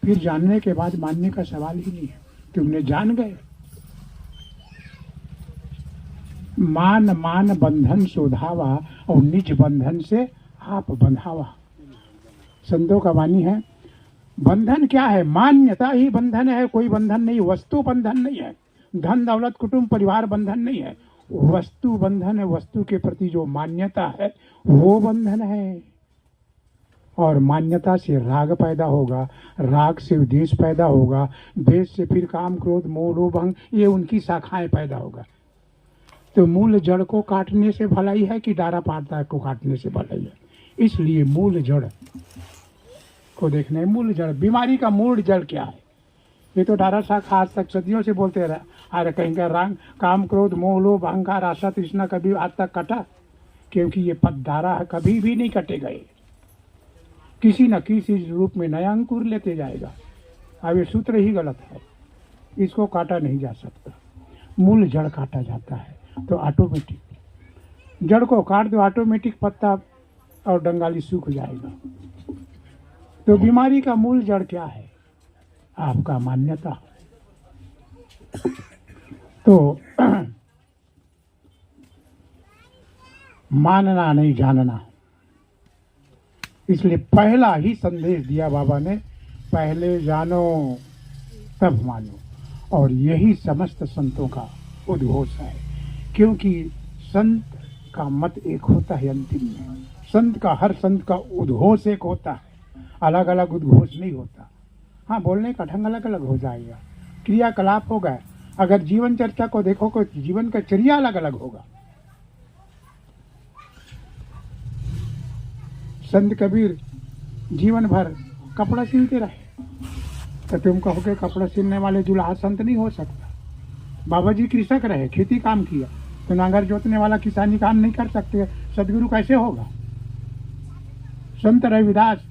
फिर जानने के बाद मानने का सवाल ही नहीं है, तुमने जान गए। मान मान बंधन शोधावा और निज बंधन से आप बंधावा। संतों का वाणी है। बंधन क्या है? मान्यता ही बंधन है, कोई बंधन नहीं। वस्तु बंधन नहीं है, धन दौलत कुटुंब परिवार बंधन नहीं है। वस्तु बंधन है, वस्तु के प्रति जो मान्यता है वो बंधन है। और मान्यता से राग पैदा होगा, राग से द्वेष पैदा होगा, द्वेष से फिर काम क्रोध मोह लोभ अहंकार, ये उनकी शाखाएं पैदा होगा। तो मूल जड़ को काटने से भलाई है कि डारा पाता को काटने से भलाई है? इसलिए मूल जड़ को देखना है। मूल जड़, बीमारी का मूल जड़ क्या है? ये तो डारा शाखा आज तक सदियों से बोलते रहे, अरे कहेंगे रंग काम क्रोध मोह लोभ अहंकार आशा तृष्णा कभी आज तक कटा? क्योंकि ये पद डारा है, कभी भी नहीं कटेगा। ये किसी न किसी रूप में नया अंकुर लेते जाएगा। अब ये सूत्र ही गलत है, इसको काटा नहीं जा सकता। मूल जड़ काटा जाता है तो ऑटोमेटिक, जड़ को काट दो ऑटोमेटिक पत्ता और डंगाली सूख जाएगा। तो बीमारी का मूल जड़ क्या है? आपका मान्यता। तो मानना नहीं जानना। इसलिए पहला ही संदेश दिया बाबा ने, पहले जानो तब मानो। और यही समस्त संतों का उद्घोष है। क्योंकि संत का मत एक होता है अंतिम में, संत का, हर संत का उद्घोष एक होता है, अलग अलग उद्घोष नहीं होता। हाँ, बोलने का ढंग अलग अलग हो जाएगा, क्रियाकलाप होगा। अगर जीवन चर्चा को देखो तो जीवन का चर्या अलग अलग होगा। संत कबीर जीवन भर कपड़ा सिलते रहे, तो तुम कहोगे कपड़ा सिलने वाले जुलाहा संत नहीं हो सकता। बाबा जी कृषक रहे, खेती काम किया, तो नांगर जोतने वाला किसानी काम नहीं कर सकते, सदगुरु कैसे होगा? संत रविदास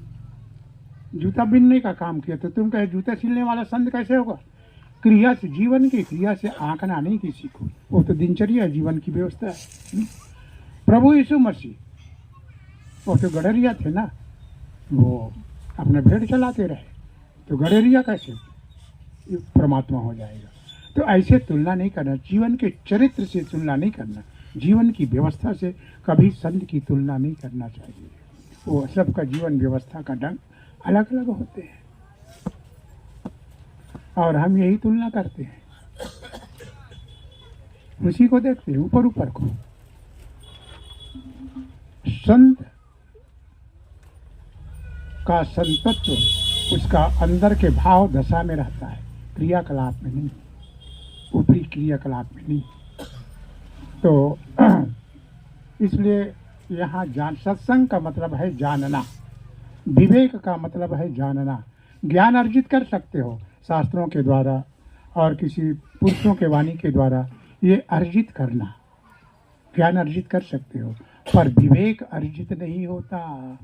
जूता बिनने का काम किया, तो तुम कहे जूता सिलने वाला संत कैसे होगा? क्रिया से, जीवन की क्रिया से आंकना नहीं किसी को, वो तो दिनचर्या जीवन की व्यवस्था है। प्रभु यीशु मसीह वो तो गडरिया थे ना, वो अपने भेड़ चलाते रहे, तो गडरिया कैसे परमात्मा हो जाएगा? तो ऐसे तुलना नहीं करना, जीवन के चरित्र से तुलना नहीं करना, जीवन की व्यवस्था से कभी संत की तुलना नहीं करना चाहिए। वो सबका जीवन व्यवस्था का ढंग अलग अलग होते हैं और हम यही तुलना करते हैं, उसी को देखते हैं ऊपर ऊपर को। संत का संतत्व उसका अंदर के भाव दशा में रहता है, क्रियाकलाप में नहीं, ऊपरी क्रियाकलाप में नहीं। तो इसलिए यहाँ जान, सत्संग का मतलब है जानना, विवेक का मतलब है जानना। ज्ञान अर्जित कर सकते हो शास्त्रों के द्वारा और किसी पुरुषों के वाणी के द्वारा, ये अर्जित करना, ज्ञान अर्जित कर सकते हो, पर विवेक अर्जित नहीं होता।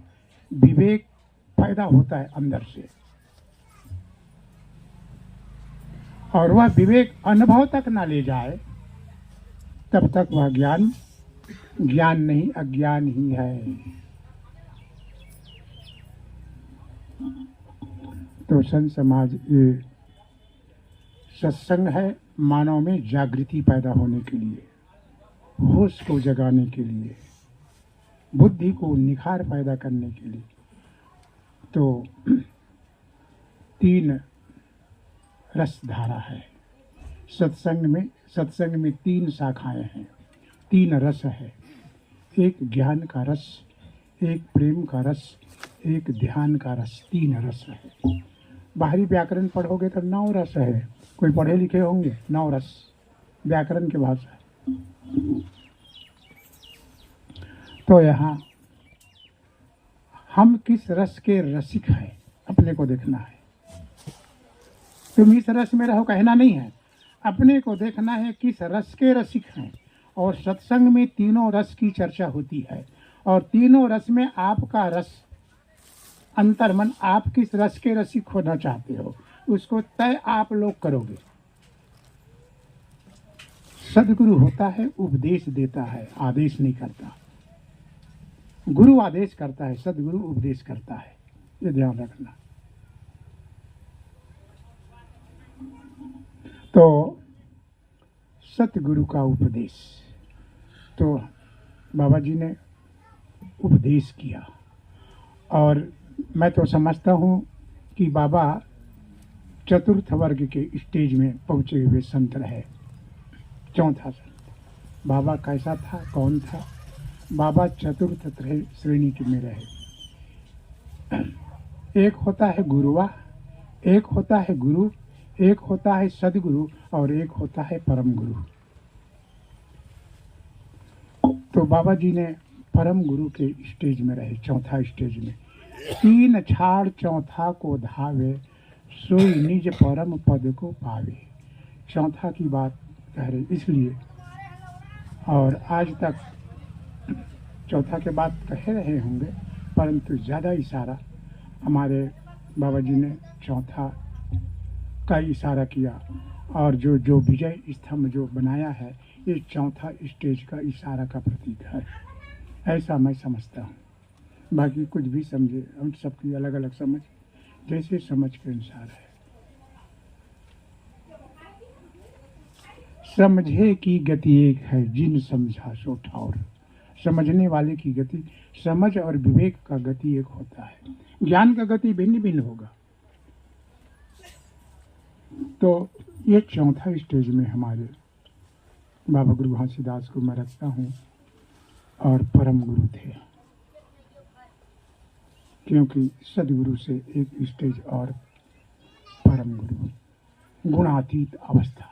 विवेक पैदा होता है अंदर से, और वह विवेक अनुभव तक ना ले जाए तब तक वह ज्ञान ज्ञान नहीं, अज्ञान ही है। तो संत समाज, ये सत्संग है मानव में जागृति पैदा होने के लिए, होश को जगाने के लिए, बुद्धि को निखार पैदा करने के लिए। तो 3 रस धारा है सत्संग में। सत्संग में 3 शाखाएं हैं, 3 रस है। एक ज्ञान का रस, एक प्रेम का रस, एक ध्यान का रस, 3 रस है। बाहरी व्याकरण पढ़ोगे तो 9 रस है, कोई पढ़े लिखे होंगे, 9 रस व्याकरण की भाषा है। तो यहाँ हम किस रस के रसिक हैं, अपने को देखना है। तुम इस रस में रहो कहना नहीं है, अपने को देखना है किस रस के रसिक हैं। और सत्संग में 3 रस की चर्चा होती है, और 3 रस में आपका रस, अंतर्मन, आप किस रस के रसिक होना चाहते हो उसको तय आप लोग करोगे। सदगुरु होता है, उपदेश देता है, आदेश नहीं करता। गुरु आदेश करता है, सदगुरु उपदेश करता है, ये ध्यान रखना। तो सतगुरु का उपदेश, तो बाबा जी ने उपदेश किया। और मैं तो समझता हूँ कि बाबा चतुर्थ वर्ग के स्टेज में पहुँचे हुए संत रहे, चौथा संत। बाबा कैसा था, कौन था? बाबा चतुर्थ श्रेणी में रहे। एक होता है गुरुवा, एक होता है गुरु, एक होता है सदगुरु और एक होता है परम गुरु। तो बाबा जी ने परम गुरु के स्टेज में रहे, चौथा स्टेज में। तीन छाड़ चौथा को धावे, सोई निज परम पद को पावे। चौथा की बात कह रहे इसलिए, और आज तक चौथा के बाद कह रहे होंगे, परंतु ज़्यादा इशारा हमारे बाबा जी ने चौथा का इशारा किया। और जो विजय स्तंभ जो बनाया है, ये चौथा स्टेज का इशारा का प्रतीक है, ऐसा मैं समझता हूँ। बाकी कुछ भी समझे, हम सबकी अलग अलग समझ, जैसे समझ के अनुसार है। समझे की गति एक है, जिन समझा सो ठाउर। समझने वाले की गति, समझ और विवेक का गति एक होता है, ज्ञान का गति भिन्न भिन्न होगा। तो ये चौथा स्टेज में हमारे बाबा गुरु घासीदास को मैं रखता हूँ, और परम गुरु थे, क्योंकि सदगुरु से एक स्टेज और परम गुरु, गुणातीत अवस्था।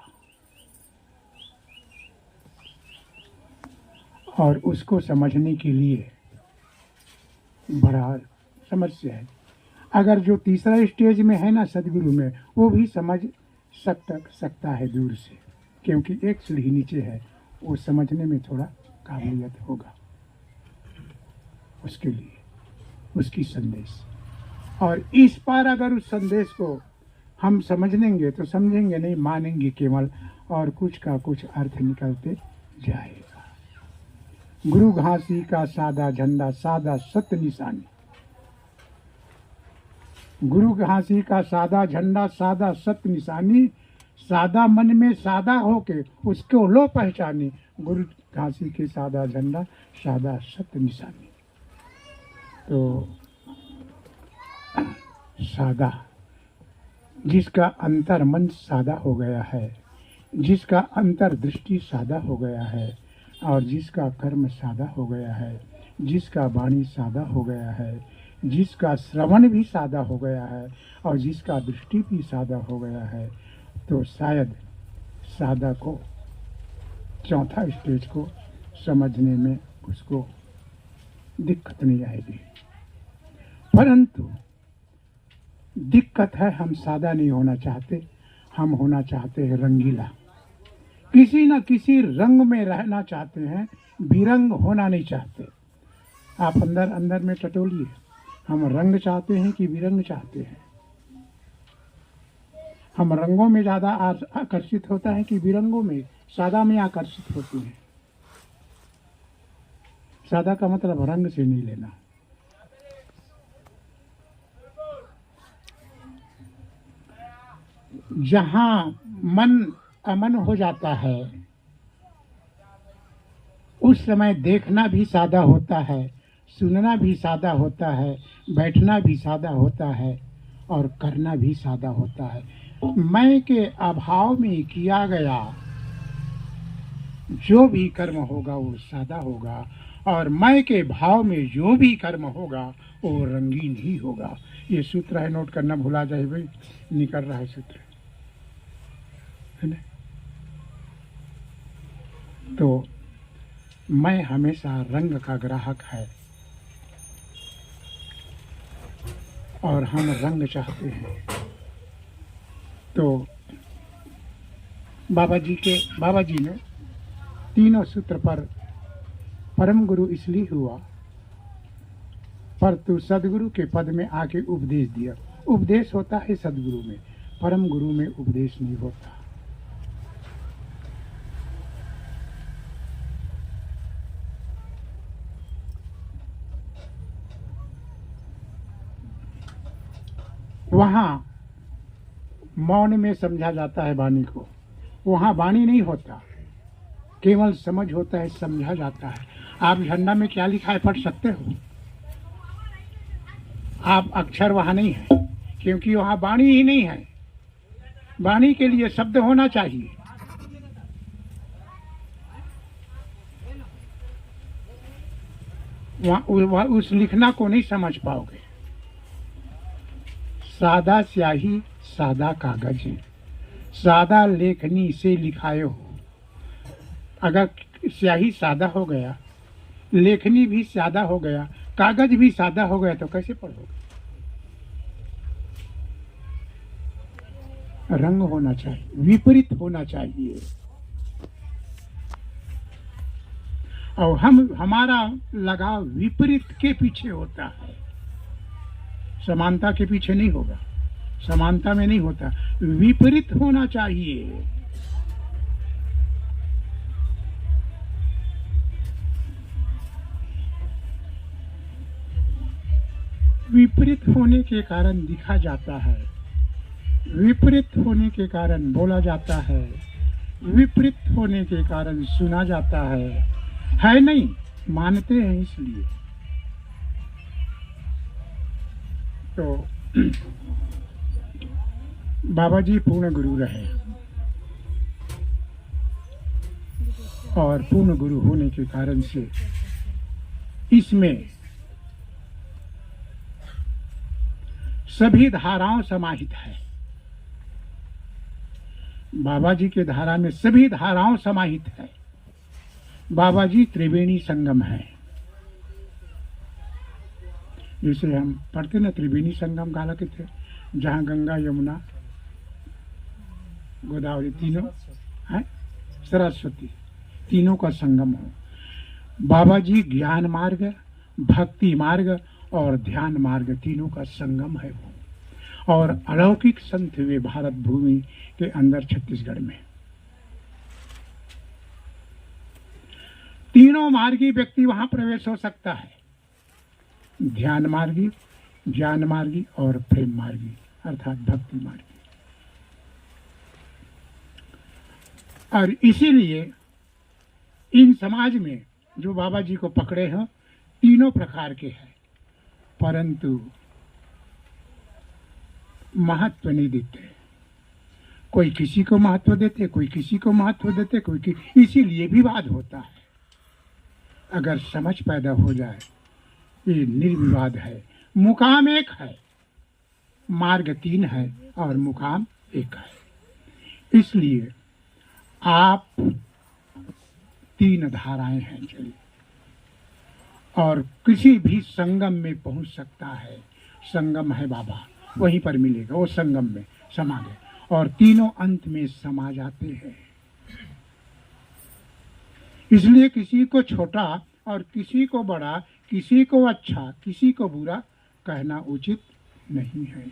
और उसको समझने के लिए बड़ा समस्या है। अगर जो तीसरा स्टेज में है ना सदगुरु में, वो भी समझ सकता है दूर से, क्योंकि एक सीढ़ी नीचे है, वो समझने में थोड़ा काबिलियत होगा उसके लिए, उसकी संदेश। और इस पार अगर उस संदेश को हम समझ लेंगे तो समझेंगे नहीं, मानेंगे केवल, और कुछ का कुछ अर्थ निकलते जाएगा। गुरु घासी का सादा झंडा, सादा सत्य निशानी। गुरु घासी का सादा झंडा, सादा सत्य निशानी। सादा मन में सादा होके उसको लो पहचानी। गुरु घासी के सादा झंडा, सादा सत्य निशानी। तो सादा, जिसका अंतर मन सादा हो गया है, जिसका अंतर दृष्टि सादा हो गया है, और जिसका कर्म सादा हो गया है, जिसका वाणी सादा हो गया है, जिसका श्रवण भी सादा हो गया है, और जिसका दृष्टि भी सादा हो गया है, तो शायद सादा को, चौथा स्टेज को समझने में उसको दिक्कत नहीं आएगी। परंतु दिक्कत है, हम सादा नहीं होना चाहते, हम होना चाहते हैं रंगीला, किसी न किसी रंग में रहना चाहते हैं, बिरंग होना नहीं चाहते। आप अंदर अंदर में टटोलिए, हम रंग चाहते हैं कि बिरंग चाहते हैं? हम रंगों में ज़्यादा आकर्षित होता है कि बिरंगों में, सादा में आकर्षित होते हैं? सादा का मतलब रंग से नहीं लेना। जहां मन अमन हो जाता है, उस समय देखना भी सादा होता है, सुनना भी सादा होता है, बैठना भी सादा होता है, और करना भी सादा होता है। मैं के अभाव में किया गया जो भी कर्म होगा वो सादा होगा, और मैं के भाव में जो भी कर्म होगा वो रंगीन ही होगा। ये सूत्र है, नोट करना भुला जाए भाई, निकल रहा है सूत्र, है ना? तो मैं हमेशा रंग का ग्राहक है, और हम रंग चाहते हैं। तो बाबा जी ने तीनों सूत्र पर परम गुरु इसलिए हुआ, पर तू सदगुरु के पद में आके उपदेश दिया। उपदेश होता है सदगुरु में, परम गुरु में उपदेश नहीं होता। वहां मौन में समझा जाता है वाणी को, वहाँ वाणी नहीं होता, केवल समझ होता है, समझा जाता है। आप झंडा में क्या लिखा है पढ़ सकते हो? आप अक्षर वहाँ नहीं है, क्योंकि वहाँ वाणी ही नहीं है। वाणी के लिए शब्द होना चाहिए। वहाँ उस लिखना को नहीं समझ पाओगे। सादा स्याही सादा कागज, सादा लेखनी से लिखायो। अगर स्याही सादा हो गया, लेखनी भी सादा हो गया, कागज भी सादा हो गया, तो कैसे पढ़ोगे? रंग होना चाहिए, विपरीत होना चाहिए। और हमारा लगाव विपरीत के पीछे होता है, समानता के पीछे नहीं होगा। समानता में नहीं होता, विपरीत होना चाहिए। विपरीत होने के कारण दिखा जाता है, विपरीत होने के कारण बोला जाता है, विपरीत होने के कारण सुना जाता है नहीं, मानते हैं इसलिए। तो बाबा जी पूर्ण गुरु रहे, और पूर्ण गुरु होने के कारण से इसमें सभी धाराओं समाहित है। बाबा जी के धारा में सभी धाराओं समाहित है। बाबा जी त्रिवेणी संगम है। जिसे हम पढ़ते ना, त्रिवेणी संगम कहा थे, जहाँ गंगा यमुना गोदावरी तीनों है, सरस्वती तीनों का संगम हो। बाबा जी ज्ञान मार्ग, भक्ति मार्ग और ध्यान मार्ग तीनों का संगम है वो। और अलौकिक संत हुए भारत भूमि के अंदर छत्तीसगढ़ में। तीनों मार्गी व्यक्ति वहां प्रवेश हो सकता है, ध्यान मार्गी, ज्ञान मार्गी और प्रेम मार्गी अर्थात भक्ति मार्गी। और इसीलिए इन समाज में जो बाबा जी को पकड़े हैं तीनों प्रकार के हैं, परंतु महत्व नहीं देते। कोई किसी को महत्व देते, कोई किसी को महत्व देते, इसीलिए विवाद होता है। अगर समझ पैदा हो जाए, ये निर्विवाद है। मुकाम एक है, मार्ग तीन है और मुकाम एक है। इसलिए आप तीन धाराएं हैं चलिए, और किसी भी संगम में पहुंच सकता है। संगम है बाबा, वहीं पर मिलेगा, वो संगम में समा गए और तीनों अंत में समा जाते हैं। इसलिए किसी को छोटा और किसी को बड़ा, किसी को अच्छा किसी को बुरा कहना उचित नहीं है।